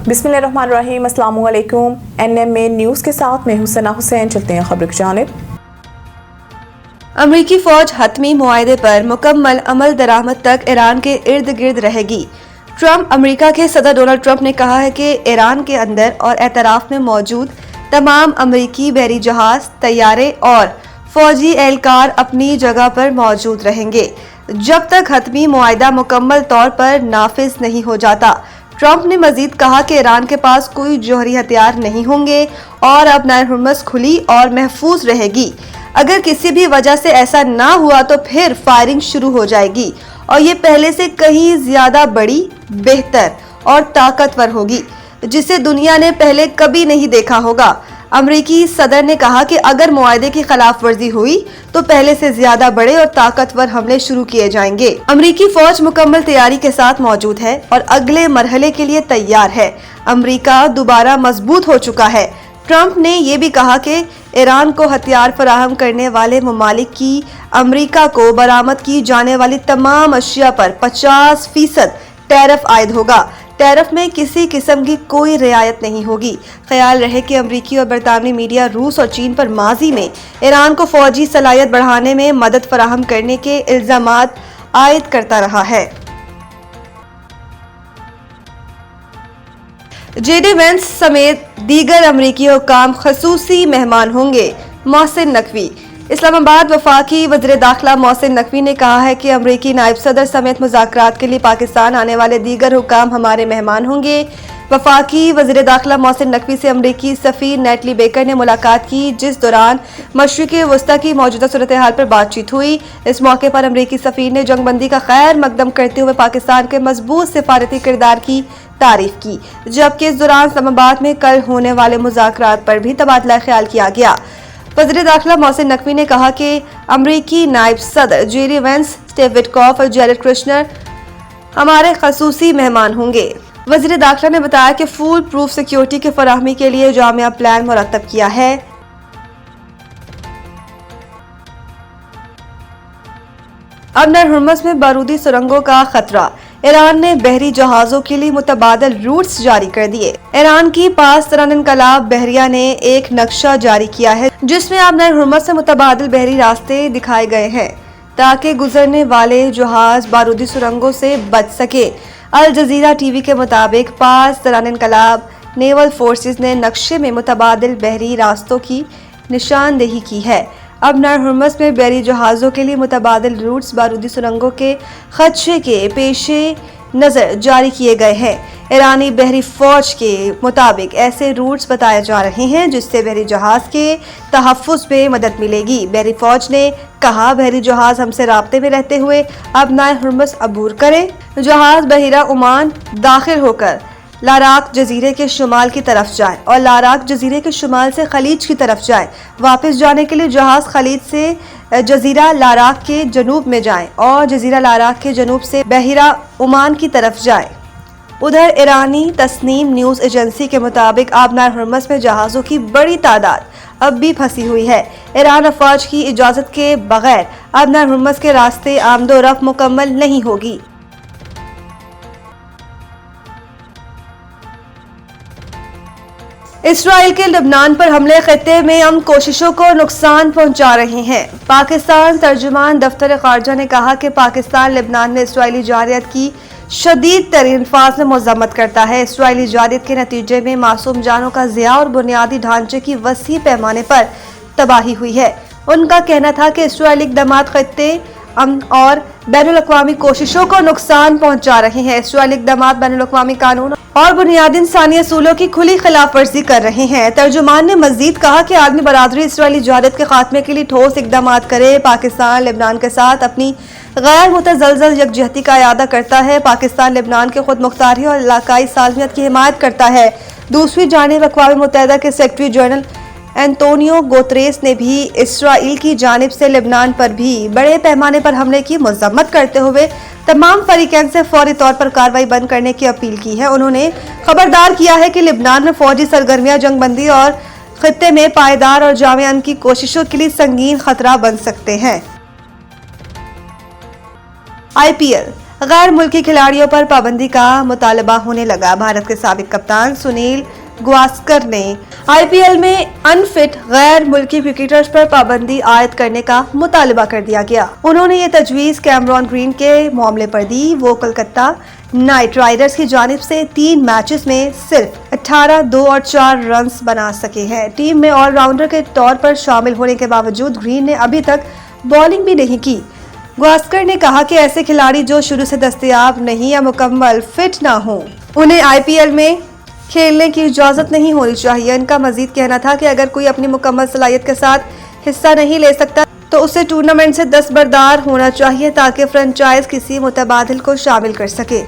बिस्मिल्लाहिर्रहमानिर्रहीम, अस्सलाम वालेकुम। NMA न्यूज़ के साथ मैं हुसैना हुसैन। चलते हैं खबर की जानिब। अमरीकी फौज हतमी मुआहदे पर मुकम्मल अमल दरामद तक ईरान के इर्द गिर्द रहेगी। अमरीका के सदर डोनाल्ड ट्रंप ने कहा है कि ईरान के अंदर और एतराफ में मौजूद तमाम अमरीकी बहरी जहाज, तैयारे और फौजी एहलकार अपनी जगह पर मौजूद रहेंगे जब तक हतमी मुआहदा मुकम्मल तौर पर नाफिज नहीं हो जाता। ट्रंप ने मजीद कहा कि ईरान के पास कोई जौहरी हथियार नहीं होंगे और अब नायर हुर्मुज़ खुली और महफूज रहेगी। अगर किसी भी वजह से ऐसा ना हुआ तो फिर फायरिंग शुरू हो जाएगी और ये पहले से कहीं ज्यादा बड़ी, बेहतर और ताकतवर होगी, जिसे दुनिया ने पहले कभी नहीं देखा होगा। अमरीकी सदर ने कहा कि अगर मुआहदे की खिलाफ वर्जी हुई तो पहले से ज्यादा बड़े और ताकतवर हमले शुरू किए जाएंगे। अमरीकी फौज मुकम्मल तैयारी के साथ मौजूद है और अगले मरहले के लिए तैयार है। अमरीका दोबारा मजबूत हो चुका है। ट्रंप ने ये भी कहा कि ईरान को हथियार फराहम करने वाले ममालिक की अमरीका को बरामद की जाने वाली तमाम अशिया पर 50% टैरिफ आयद होगा। टैरिफ में किसी किस्म की कोई रियायत नहीं होगी। ख्याल रहे कि अमरीकी और बरतानवी मीडिया रूस और चीन पर माजी में ईरान को फौजी सलाहियत बढ़ाने में मदद फराहम करने के इल्जामात आयद करता रहा है। जेडी वेंस समेत दीगर अमरीकी हुक्काम खसूसी मेहमान होंगे। मोहसिन नकवी। इस्लामाबाद वफाकी वज़ीर दाखिला मोहसिन नकवी ने कहा है कि अमरीकी नायब सदर समेत मुज़ाकरात के लिए पाकिस्तान आने वाले दीगर हुक्काम हमारे मेहमान होंगे। वफाकी वज़ीर दाखिला मोहसिन नकवी से अमरीकी सफ़ीर नेटली बेकर ने मुलाकात की, जिस दौरान मशरिक़ वस्ता की मौजूदा सूरत हाल पर बातचीत हुई। इस मौके पर अमरीकी सफ़ीर ने जंगबंदी का खैर मकदम करते हुए पाकिस्तान के मजबूत सिफारती किरदार की तारीफ की, जबकि इस दौरान इस्लामाबाद में कल होने वाले मुज़ाकरात पर भी तबादला ख्याल किया गया। वज़ीर दाखिला मोहसिन नकवी ने कहा कि अमरीकी नायब सदर जेडी वेंस, स्टीव विटकॉफ और जैरेड कुशनर हमारे खसूसी मेहमान होंगे। वज़ीर दाखिला ने बताया कि फुल प्रूफ सिक्योरिटी की फराहमी के लिए जामिया प्लान मुरतब किया है। अब नायर हुर्मुज़ में बारूदी सुरंगों का खतरा। ईरान ने बहरी जहाजों के लिए मुतबादिल रूट्स जारी कर दिए। ईरान की पास तरन इनकलाब बहरिया ने एक नक्शा जारी किया है जिसमें अब नायर हुर्मुज़ से मुतबादिल बहरी रास्ते दिखाए गए हैं ताकि गुजरने वाले जहाज बारूदी सुरंगों से बच सके। अल जजीरा टीवी के मुताबिक पास तरन इनकलाब नेवल फोर्सेस ने नक्शे में मुतबादिल बहरी रास्तों की निशानदेही की है। अब नायर हुर्मुज़ में बहरी जहाज़ों के लिए मुतबादिल रूट्स बारूदी सुरंगों के खदशे के पेशे नज़र जारी किए गए हैं। ईरानी बहरी फौज के मुताबिक ऐसे रूट्स बताए जा रहे हैं जिससे बहरी जहाज़ के तहफ़्फ़ुज़ में मदद मिलेगी। बहरी फौज ने कहा, बहरी जहाज़ हमसे राब्ते में रहते हुए अब नायर हुर्मुज़ अबूर करें। जहाज़ बहिरा ओमान दाखिल होकर लाराक जजीरे के शुमाल की तरफ जाए और लाराक जजीरे के शुमाल से खलीज की तरफ जाए। वापस जाने के लिए जहाज खलीज से जजीरा लाराक के जनूब में जाए और जजीरा लाराक के जनूब से बहिरा ओमान की तरफ जाए। उधर ईरानी तस्नीम न्यूज़ एजेंसी के मुताबिक अब नायर हुर्मुज़ में जहाज़ों की बड़ी तादाद अब भी फंसी हुई है। ईरान अफवाज की इजाज़त के बगैर अब नायर हुर्मुज़ के रास्ते आमदोरफ्त मुकम्मल नहीं होगी। इसराइल के लबनान पर हमले खत्ते में हम कोशिशों को नुकसान पहुंचा रहे हैं। पाकिस्तान तर्जुमान दफ्तर खारजा ने कहा कि पाकिस्तान लबनान में इसराइली जारियत की शदीद तरीन अल्फाज में मज़म्मत करता है। इसराइली जारियत के नतीजे में मासूम जानों का ज़िया और बुनियादी ढांचे की वसी पैमाने पर तबाही हुई है। उनका कहना था कि इसराइली इक़दामात खत्ते और बैनुल-अक़वामी कोशिशों को नुकसान पहुंचा रहे हैं। इसराइली इक़दामात बैनुल-अक़वामी कानून और बुनियादी इंसानी असूलों की खुली खिलाफ वर्जी कर रहे हैं। तर्जुमान ने मजीद कहा कि आदमी बरादरी इसराइली जारियत के खात्मे के लिए ठोस इक़दामात करे। पाकिस्तान लेबनान के साथ अपनी गैर मुतज़लज़ल यकजहती का इरादा करता है। पाकिस्तान लेबनान के खुद मुख्तारी और इलाकाई सालमियत की हिमायत करता है। दूसरी जानिब अक़वाम मुत्तहिदा के सेक्रेटरी जनरल एंटोनियो गुतेरेस ने भी इसराइल की जानिब से लेबनान पर भी बड़े पैमाने पर हमले की मज़म्मत करते हुए तमाम फरीकैन से फौरी तौर पर कार्रवाई बंद करने की अपील की है। उन्होंने खबरदार किया है कि लेबनान में फौजी सरगर्मियां जंगबंदी और खित्ते में पायदार और जामे अमन की कोशिशों के लिए संगीन खतरा बन सकते हैं। IPL गैर मुल्की खिलाड़ियों पर पाबंदी का मुतालबा होने लगा। भारत के साबिक कप्तान सुनील गावस्कर ने आईपीएल में अनफिट गैर मुल्की क्रिकेटर्स पर पाबंदी आयद करने का मुतालबा कर दिया गया। उन्होंने ये तजवीज़ कैमरॉन ग्रीन के मामले पर दी। वो कोलकाता नाइट राइडर्स की जानिब से 3 मैचेस में सिर्फ 18, 2 और 4 रन्स बना सके हैं। टीम में ऑलराउंडर के तौर पर शामिल होने के बावजूद ग्रीन ने अभी तक बॉलिंग भी नहीं की। गावस्कर ने कहा कि ऐसे खिलाड़ी जो शुरू से दस्तयाब नहीं या मुकम्मल फिट ना हो, उन्हें आईपीएल में खेलने की इजाजत नहीं होनी चाहिए। इनका मजीद कहना था कि अगर कोई अपनी मुकम्मल सलाहियत के साथ हिस्सा नहीं ले सकता तो उसे टूर्नामेंट से दस्तबरदार होना चाहिए ताकि फ्रेंचाइज किसी मुतबादिल को शामिल कर सके।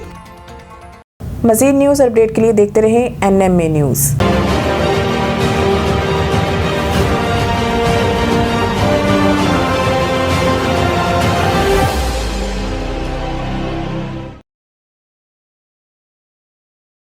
मज़ीद न्यूज़ अपडेट के लिए देखते रहें NMA न्यूज़।